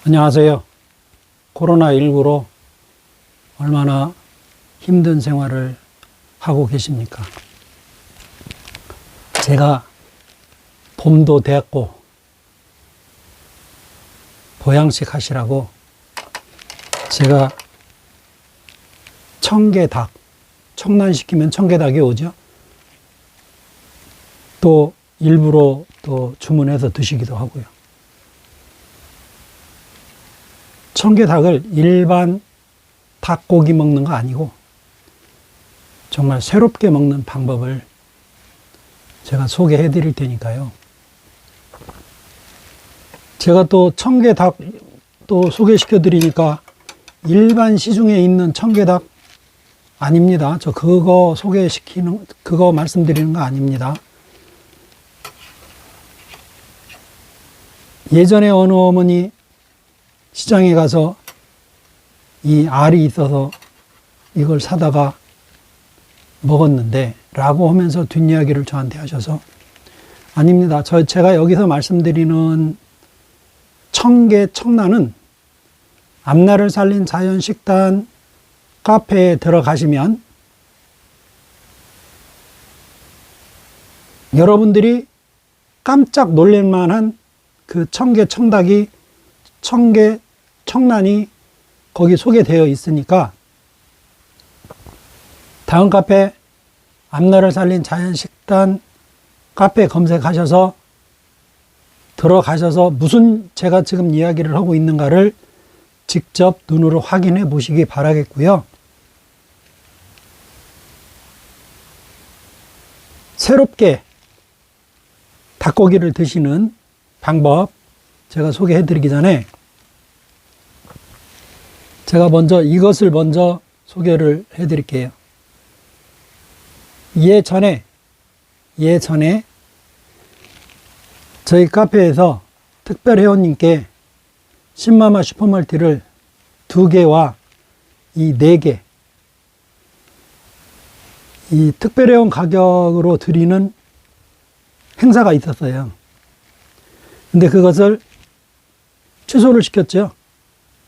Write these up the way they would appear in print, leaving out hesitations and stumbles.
안녕하세요. 코로나19로 얼마나 힘든 생활을 하고 계십니까? 제가 봄도 됐고 보양식 하시라고 제가 청개닭, 청란시키면 청개닭이 오죠. 또 일부러 또 주문해서 드시기도 하고요. 청개닭을 일반 닭고기 먹는 거 아니고 정말 새롭게 먹는 방법을 제가 소개해 드릴 테니까요. 제가 또 청개닭 또 소개시켜 드리니까 일반 시중에 있는 청개닭 아닙니다. 저 그거 그거 말씀드리는 거 아닙니다. 예전에 어느 어머니 시장에 가서 이 알이 있어서 이걸 사다가 먹었는데 라고 하면서 뒷이야기를 저한테 하셔서 아닙니다. 제가 여기서 말씀드리는 청란은 앞날을 살린 자연식단 카페에 들어가시면 여러분들이 깜짝 놀랄 만한 그 청란이 거기 소개되어 있으니까 다음 카페 앞날을 살린 자연식단 카페 검색하셔서 들어가셔서 무슨 제가 지금 이야기를 하고 있는가를 직접 눈으로 확인해 보시기 바라겠고요. 새롭게 닭고기를 드시는 방법 제가 소개해 드리기 전에 제가 이것을 먼저 소개를 해 드릴게요. 예전에 저희 카페에서 특별 회원님께 신마마 슈퍼멀티를 2개와 이 4개 이 특별 회원 가격으로 드리는 행사가 있었어요. 근데 그것을 취소를 시켰죠.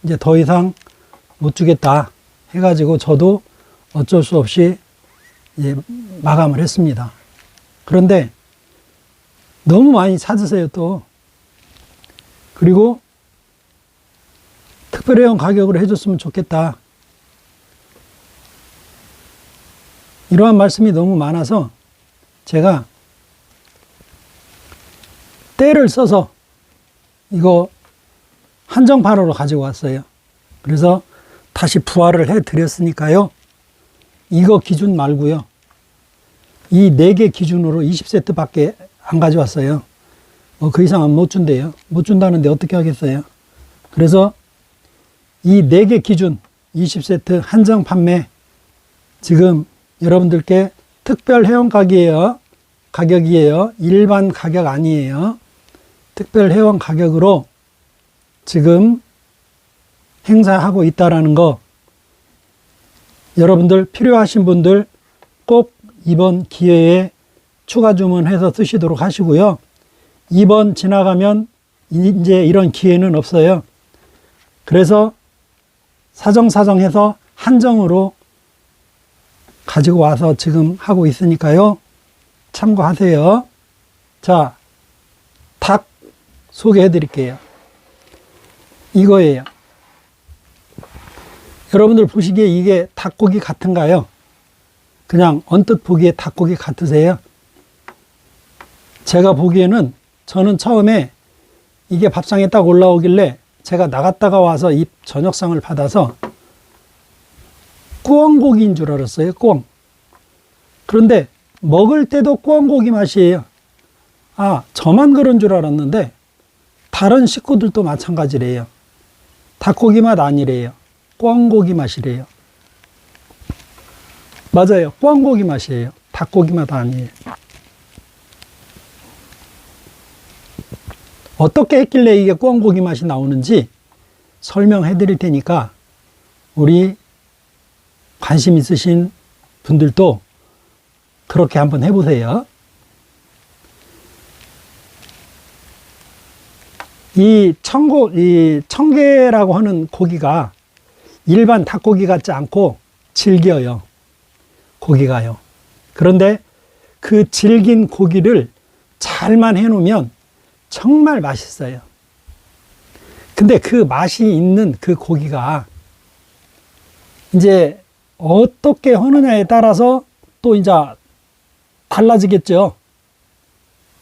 이제 더 이상 못 주겠다 해가지고 저도 어쩔 수 없이 이제 마감을 했습니다. 그런데 너무 많이 찾으세요 또. 그리고 특별회원 가격으로 해줬으면 좋겠다. 이러한 말씀이 너무 많아서 제가 때를 써서 이거 한정판으로 가지고 왔어요. 그래서 다시 부활을 해 드렸으니까요. 이거 기준 말고요. 이 4개 기준으로 20세트밖에 안 가져왔어요. 그 이상은 못 준대요. 못 준다는데 어떻게 하겠어요. 그래서 이 4개 기준 20세트 한정 판매 지금 여러분들께 특별 회원 가격이에요. 일반 가격 아니에요. 특별 회원 가격으로 지금 행사하고 있다라는 거 여러분들 필요하신 분들 꼭 이번 기회에 추가 주문해서 쓰시도록 하시고요. 이번 지나가면 이제 이런 기회는 없어요. 그래서 사정해서 한정으로 가지고 와서 지금 하고 있으니까요. 참고하세요. 자, 닭 소개해 드릴게요. 이거예요. 여러분들 보시기에 이게 닭고기 같은가요? 그냥 언뜻 보기에 닭고기 같으세요? 제가 보기에는 저는 처음에 이게 밥상에 딱 올라오길래 제가 나갔다가 와서 이 저녁상을 받아서 꾸엉고기인 줄 알았어요. 꾸엉. 그런데 먹을 때도 꾸엉고기 맛이에요. 저만 그런 줄 알았는데 다른 식구들도 마찬가지래요. 닭고기 맛 아니래요. 꾸엉고기 맛이래요. 맞아요. 꾸엉고기 맛이에요. 닭고기 맛 아니에요. 어떻게 했길래 이게 꾸엉고기 맛이 나오는지 설명해 드릴 테니까 우리 관심 있으신 분들도 그렇게 한번 해보세요. 이 청개라고 하는 고기가 일반 닭고기 같지 않고 질겨요. 고기가요. 그런데 그 질긴 고기를 잘만 해놓으면 정말 맛있어요. 근데 그 맛이 있는 그 고기가 이제 어떻게 하느냐에 따라서 또 이제 달라지겠죠.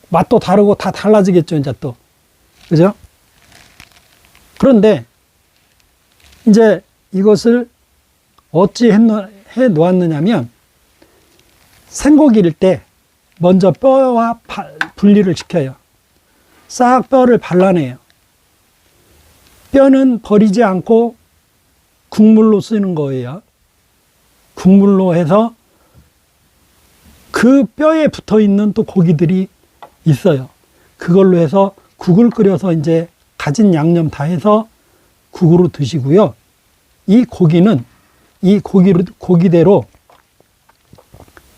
맛도 다르고 다 달라지겠죠, 이제 또. 그죠? 그런데 이제 이것을 어찌 해 놓았느냐면 생고기일 때 먼저 뼈와 분리를 시켜요. 싹 뼈를 발라내요. 뼈는 버리지 않고 국물로 쓰는 거예요. 국물로 해서 그 뼈에 붙어 있는 또 고기들이 있어요. 그걸로 해서 국을 끓여서 이제 가진 양념 다 해서 국으로 드시고요. 이 고기는 이 고기대로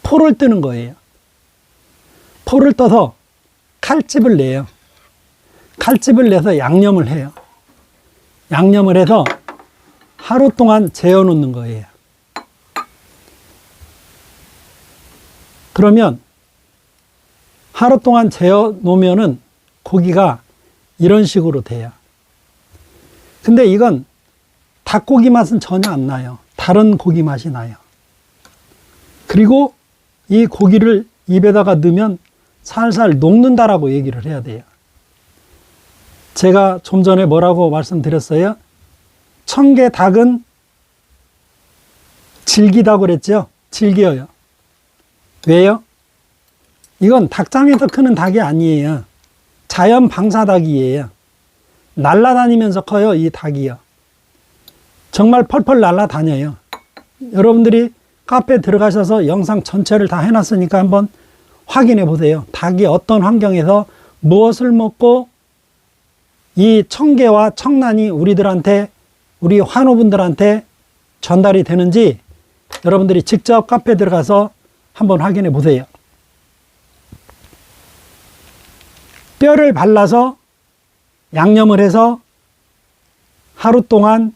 포를 뜨는 거예요. 포를 떠서 칼집을 내요. 칼집을 내서 양념을 해요. 양념을 해서 하루 동안 재워 놓는 거예요. 그러면 하루 동안 재워 놓으면은 고기가 이런 식으로 돼요. 근데 이건 닭고기 맛은 전혀 안 나요. 다른 고기 맛이 나요. 그리고 이 고기를 입에다가 넣으면 살살 녹는다라고 얘기를 해야 돼요. 제가 좀 전에 뭐라고 말씀드렸어요? 청개닭은 질기다고 그랬죠? 질겨요. 왜요? 이건 닭장에서 크는 닭이 아니에요. 자연 방사닭이에요. 날아다니면서 커요, 이 닭이요. 정말 펄펄 날아다녀요. 여러분들이 카페에 들어가셔서 영상 전체를 다 해놨으니까 한번 확인해 보세요. 닭이 어떤 환경에서 무엇을 먹고 이 청개와 청란이 우리들한테, 우리 환우분들한테 전달이 되는지 여러분들이 직접 카페에 들어가서 한번 확인해 보세요. 뼈를 발라서 양념을 해서 하루 동안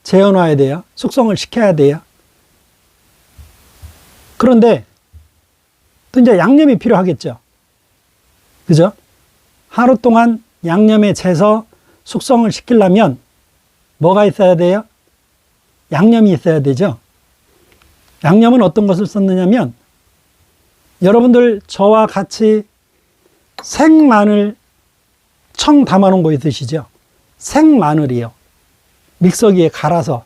재워놔야 돼요. 숙성을 시켜야 돼요. 그런데 또 이제 양념이 필요하겠죠. 그죠? 하루 동안 양념에 재서 숙성을 시키려면 뭐가 있어야 돼요? 양념이 있어야 되죠. 양념은 어떤 것을 썼느냐면 여러분들 저와 같이 생마늘 청 담아놓은 거 있으시죠? 생마늘이요. 믹서기에 갈아서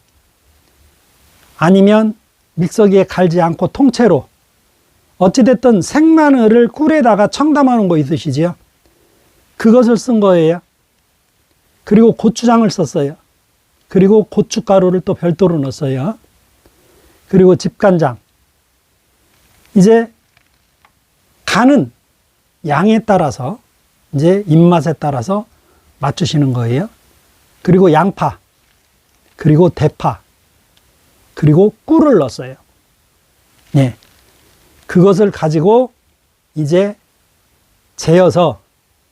아니면 믹서기에 갈지 않고 통째로 어찌됐든 생마늘을 꿀에다가 청 담아놓은 거 있으시죠? 그것을 쓴 거예요. 그리고 고추장을 썼어요. 그리고 고춧가루를 또 별도로 넣었어요. 그리고 집간장. 이제 간은 양에 따라서 이제 입맛에 따라서 맞추시는 거예요. 그리고 양파, 그리고 대파, 그리고 꿀을 넣었어요. 예. 그것을 가지고 이제 재어서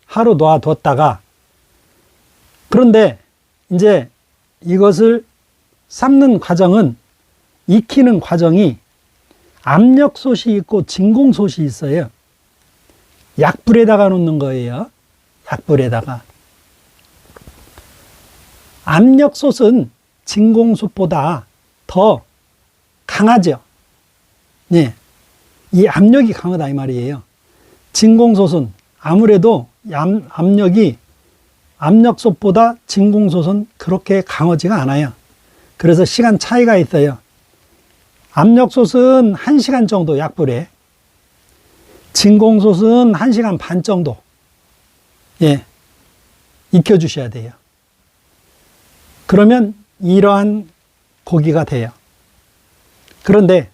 하루 놔뒀다가, 그런데 이제 이것을 삶는 과정은, 익히는 과정이 압력솥이 있고 진공솥이 있어요. 약불에다가 놓는 거예요. 약불에다가. 압력솥은 진공솥보다 더 강하죠. 네. 이 압력이 강하다 이 말이에요. 진공솥은 아무래도 압력이 압력솥보다 진공솥은 그렇게 강하지가 않아요. 그래서 시간 차이가 있어요. 압력솥은 1시간 정도 약불에, 진공솥은 1시간 반 정도, 예, 익혀주셔야 돼요. 그러면 이러한 고기가 돼요. 그런데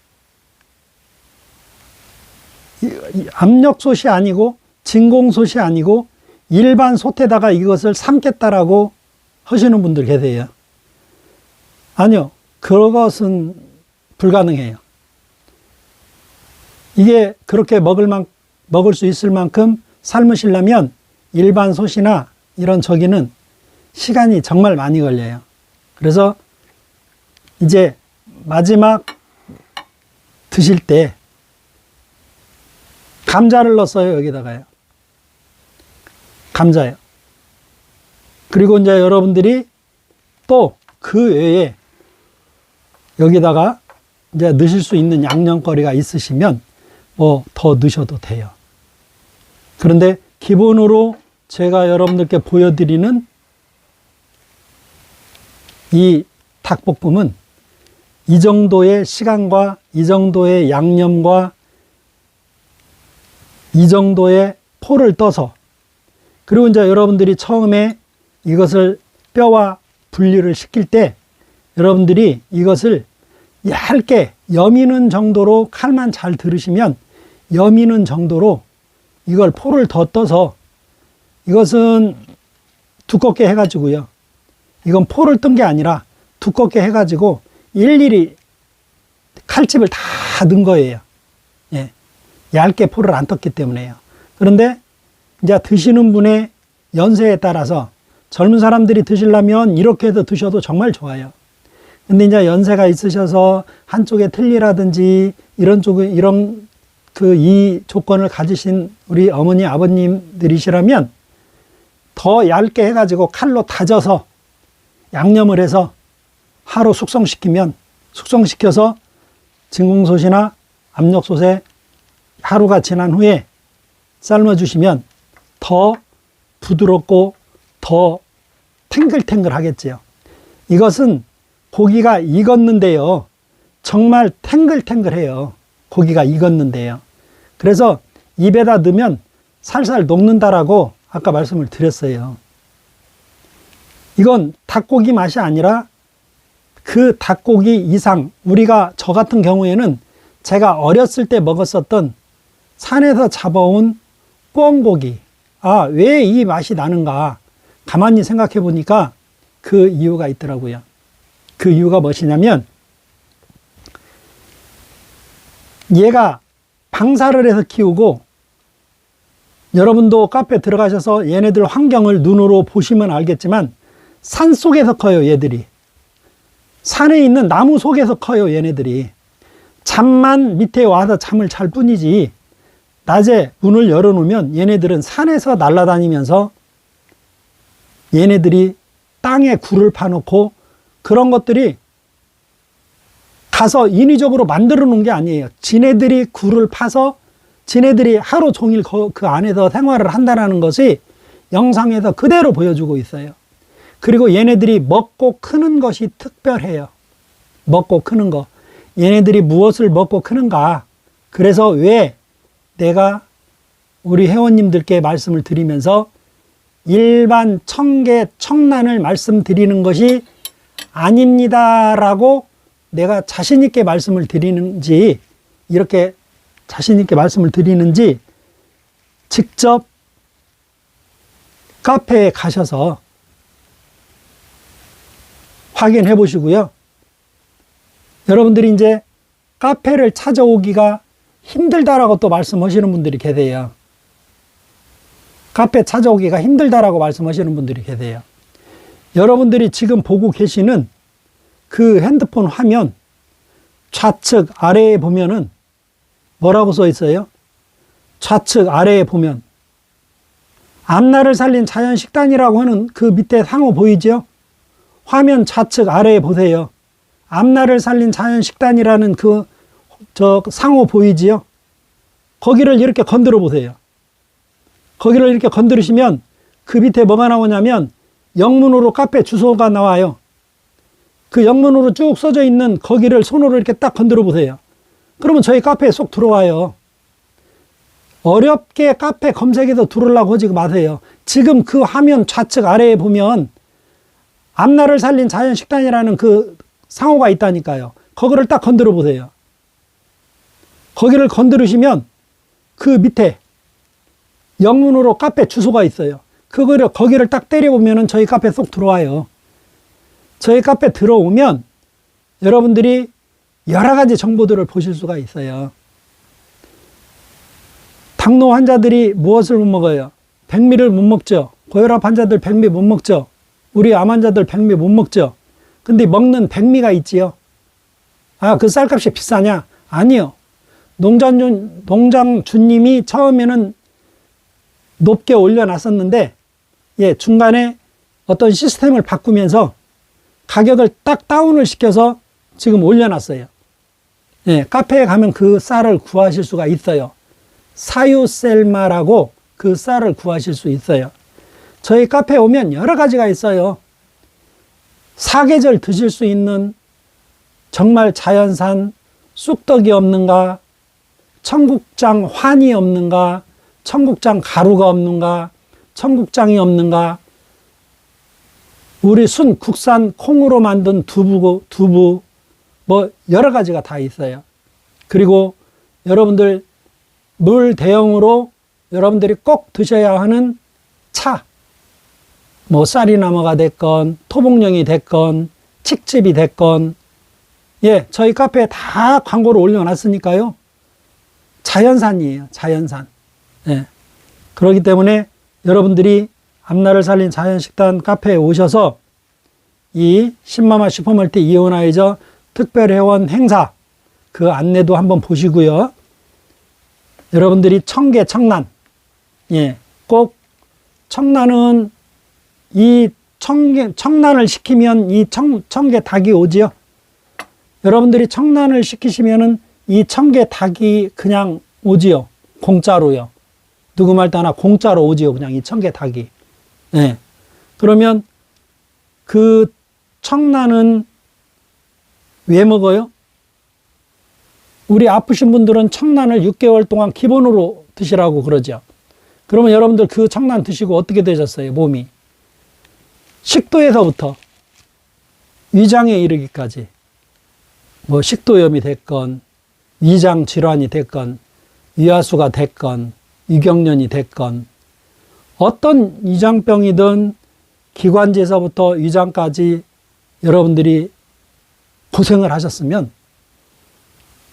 압력솥이 아니고 진공솥이 아니고 일반 솥에다가 이것을 삶겠다라고 하시는 분들 계세요. 아니요, 그것은 불가능해요. 이게 그렇게 먹을 수 있을 만큼 삶으시려면 일반 솥이나 이런 저기는 시간이 정말 많이 걸려요. 그래서 이제 마지막 드실 때 감자를 넣었어요. 여기다가요. 감자요. 그리고 이제 여러분들이 또 그 외에 여기다가 이제 넣으실 수 있는 양념거리가 있으시면 뭐 더 넣으셔도 돼요. 그런데 기본으로 제가 여러분들께 보여드리는 이 닭볶음은 이 정도의 시간과 이 정도의 양념과 이 정도의 포를 떠서, 그리고 이제 여러분들이 처음에 이것을 뼈와 분리를 시킬 때 여러분들이 이것을 얇게 여미는 정도로, 칼만 잘 들으시면 여미는 정도로 이걸 포를 더 떠서, 이것은 두껍게 해가지고요. 이건 포를 뜬 게 아니라 두껍게 해가지고 일일이 칼집을 다 넣은 거예요. 예. 얇게 포를 안 떴기 때문에요. 그런데 이제 드시는 분의 연세에 따라서 젊은 사람들이 드시려면 이렇게 해서 드셔도 정말 좋아요. 근데 이제 연세가 있으셔서 한쪽에 틀니라든지 이런 쪽에 이런 이 조건을 가지신 우리 어머니 아버님들이시라면 더 얇게 해가지고 칼로 다져서 양념을 해서 하루 숙성시켜서 진공솥이나 압력솥에 하루가 지난 후에 삶아주시면 더 부드럽고 더 탱글탱글 하겠지요. 이것은 고기가 익었는데요. 정말 탱글탱글해요. 고기가 익었는데요. 그래서 입에다 넣으면 살살 녹는다라고 아까 말씀을 드렸어요. 이건 닭고기 맛이 아니라 그 닭고기 이상, 저 같은 경우에는 제가 어렸을 때 먹었었던 산에서 잡아온 꿩고기. 왜 이 맛이 나는가? 가만히 생각해 보니까 그 이유가 있더라고요. 그 이유가 무엇이냐면, 얘가 방사를 해서 키우고, 여러분도 카페 들어가셔서 얘네들 환경을 눈으로 보시면 알겠지만 산 속에서 커요. 얘들이 산에 있는 나무 속에서 커요. 얘네들이 잠만 밑에 와서 잠을 잘 뿐이지, 낮에 문을 열어놓으면 얘네들은 산에서 날아다니면서 얘네들이 땅에 굴을 파놓고, 그런 것들이 가서 인위적으로 만들어 놓은 게 아니에요. 지네들이 굴을 파서 지네들이 하루 종일 그 안에서 생활을 한다는 것이 영상에서 그대로 보여주고 있어요. 그리고 얘네들이 먹고 크는 것이 특별해요. 먹고 크는 거. 얘네들이 무엇을 먹고 크는가? 그래서 왜 내가 우리 회원님들께 말씀을 드리면서 일반 청개, 청란을 말씀드리는 것이 아닙니다라고 내가 자신있게 말씀을 드리는지, 이렇게 자신있게 말씀을 드리는지 직접 카페에 가셔서 확인해 보시고요. 여러분들이 이제 카페를 찾아오기가 힘들다라고 또 말씀하시는 분들이 계세요. 카페 찾아오기가 힘들다라고 말씀하시는 분들이 계세요. 여러분들이 지금 보고 계시는 그 핸드폰 화면 좌측 아래에 보면은 뭐라고 써 있어요? 좌측 아래에 보면 앞날을 살린 자연식단이라고 하는 그 밑에 상호 보이죠? 화면 좌측 아래에 보세요. 앞날을 살린 자연식단이라는 상호 보이지요? 거기를 이렇게 건드려 보세요. 거기를 이렇게 건드리시면 그 밑에 뭐가 나오냐면 영문으로 카페 주소가 나와요. 그 영문으로 쭉 써져 있는 거기를 손으로 이렇게 딱 건드려 보세요. 그러면 저희 카페에 쏙 들어와요. 어렵게 카페 검색해서 들어오려고 하지 마세요. 지금 그 화면 좌측 아래에 보면 앞날을 살린 자연식단이라는 그 상호가 있다니까요. 거기를 딱 건드려 보세요. 거기를 건드리시면 그 밑에 영문으로 카페 주소가 있어요. 거기를 딱 때려보면 저희 카페 쏙 들어와요. 저희 카페 들어오면 여러분들이 여러 가지 정보들을 보실 수가 있어요. 당뇨 환자들이 무엇을 못 먹어요? 백미를 못 먹죠. 고혈압 환자들 백미 못 먹죠. 우리 암 환자들 백미 못 먹죠. 근데 먹는 백미가 있지요. 아, 그 쌀값이 비싸냐? 아니요. 농장주님이 처음에는 높게 올려놨었는데, 예, 중간에 어떤 시스템을 바꾸면서 가격을 딱 다운을 시켜서 지금 올려놨어요. 예, 카페에 가면 그 쌀을 구하실 수가 있어요. 사유셀마라고 그 쌀을 구하실 수 있어요. 저희 카페에 오면 여러 가지가 있어요. 사계절 드실 수 있는 정말 자연산 쑥떡이 없는가, 청국장 환이 없는가, 청국장 가루가 없는가, 청국장이 없는가, 우리 국산 콩으로 만든 두부, 뭐 여러 가지가 다 있어요. 그리고 여러분들 물 대용으로 여러분들이 꼭 드셔야 하는 차, 뭐 쌀이나무가 됐건 토복령이 됐건 칡즙이 됐건, 예, 저희 카페에 다 광고를 올려놨으니까요. 자연산이에요. 자연산. 예. 그렇기 때문에 여러분들이 앞날을 살린 자연식단 카페에 오셔서 이 신마마 슈퍼멀티 이오나이저 특별회원 행사 그 안내도 한번 보시고요. 여러분들이 청계, 청란, 예, 꼭 청란은 이 청란을 시키면 이 청계 닭이 오지요. 여러분들이 청란을 시키시면은 이 청계 닭이 그냥 오지요. 공짜로요. 누구 말도 하나 공짜로 오지요. 그냥 이 청계 닭이. 예. 그러면 그 청란은 왜 먹어요? 우리 아프신 분들은 청란을 6개월 동안 기본으로 드시라고 그러죠. 그러면 여러분들 그 청란 드시고 어떻게 되셨어요? 몸이. 식도에서부터 위장에 이르기까지 뭐 식도염이 됐건 위장 질환이 됐건 위하수가 됐건 위경련이 됐건 어떤 위장병이든 기관지에서부터 위장까지 여러분들이 고생을 하셨으면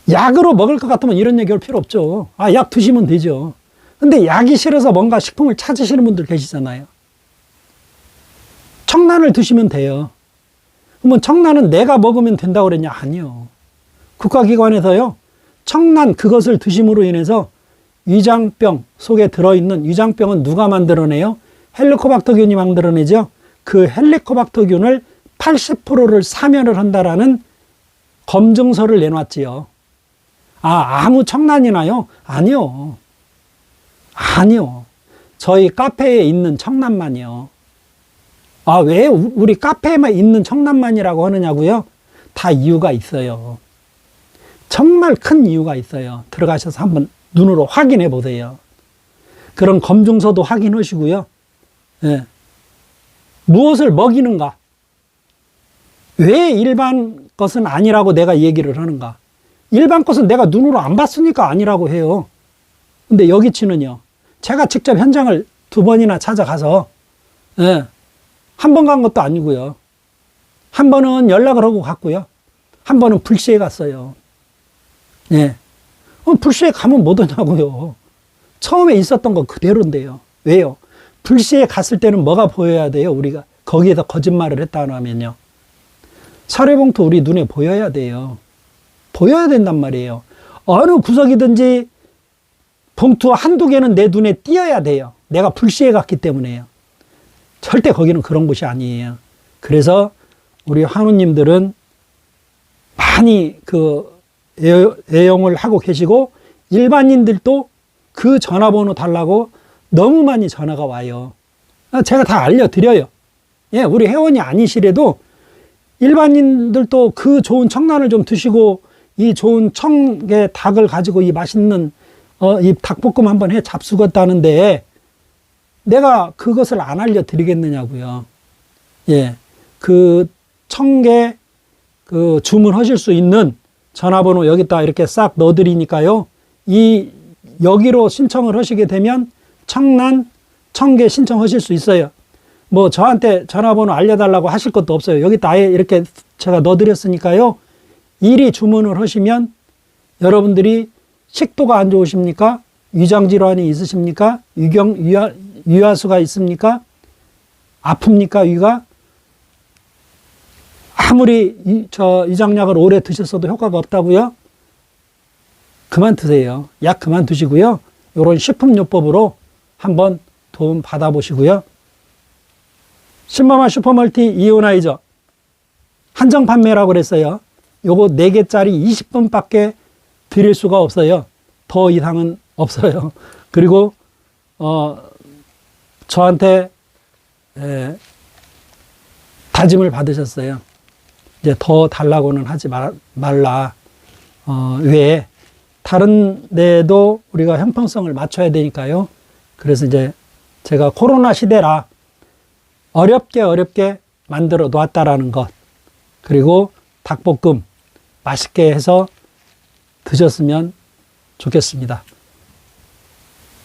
약으로 먹을 것 같으면 이런 얘기할 필요 없죠. 아, 약 드시면 되죠. 근데 약이 싫어서 뭔가 식품을 찾으시는 분들 계시잖아요. 청란을 드시면 돼요. 그러면 청란은 내가 먹으면 된다고 그랬냐? 아니요. 국가기관에서요, 청란 그것을 드심으로 인해서 위장병 속에 들어있는, 위장병은 누가 만들어내요? 헬리코박터균이 만들어내죠. 그 헬리코박터균을 80%를 사면을 한다라는 검증서를 내놨지요. 아, 아무 청란이나요? 아니요. 아니요. 저희 카페에 있는 청란만이요. 아, 왜 우리 카페에만 있는 청란만이라고 하느냐고요? 다 이유가 있어요. 정말 큰 이유가 있어요. 들어가셔서 한번 눈으로 확인해 보세요. 그런 검증서도 확인하시고요. 예. 무엇을 먹이는가? 왜 일반 것은 아니라고 내가 얘기를 하는가? 일반 것은 내가 눈으로 안 봤으니까 아니라고 해요. 근데 여기치는요, 제가 직접 현장을 2번이나 찾아가서, 예, 한 번 간 것도 아니고요. 한 번은 연락을 하고 갔고요. 한 번은 불시에 갔어요. 예. 불시에 가면 못 오냐고요. 처음에 있었던 거 그대로인데요. 왜요? 불시에 갔을 때는 뭐가 보여야 돼요? 우리가 거기에서 거짓말을 했다 하면요. 사료봉투 우리 눈에 보여야 돼요. 보여야 된단 말이에요. 어느 구석이든지 봉투 한두 개는 내 눈에 띄어야 돼요. 내가 불시에 갔기 때문에요. 절대 거기는 그런 곳이 아니에요. 그래서 우리 환우님들은 많이 애용을 하고 계시고, 일반인들도 그 전화번호 달라고 너무 많이 전화가 와요. 제가 다 알려드려요. 예, 우리 회원이 아니시래도 일반인들도 그 좋은 청란을 좀 드시고 이 좋은 청계 닭을 가지고 이 맛있는 이 닭볶음 한번 해 잡수겠다는데 내가 그것을 안 알려드리겠느냐고요. 예, 그 청계 그 주문하실 수 있는 전화번호 여기다 이렇게 싹 넣어드리니까요. 여기로 신청을 하시게 되면 청란, 청계 신청하실 수 있어요. 뭐 저한테 전화번호 알려달라고 하실 것도 없어요. 여기다 아예 이렇게 제가 넣어드렸으니까요. 이리 주문을 하시면 여러분들이 식도가 안 좋으십니까? 위장질환이 있으십니까? 위하수가 있습니까? 아픕니까, 위가? 아무리 위장약을 오래 드셨어도 효과가 없다고요? 그만 드세요. 약 그만 드시고요. 이런 식품요법으로 한번 도움 받아보시고요. 신마마 슈퍼멀티 이오나이저 한정 판매라고 그랬어요. 요거 4개짜리 20분밖에 드릴 수가 없어요. 더 이상은 없어요. 그리고 저한테 다짐을 받으셨어요. 이제 더 달라고는 하지 말라. 외에 다른 데도 우리가 형평성을 맞춰야 되니까요. 그래서 이제 제가 코로나 시대라 어렵게 만들어 놓았다라는 것. 그리고 닭볶음 맛있게 해서 드셨으면 좋겠습니다.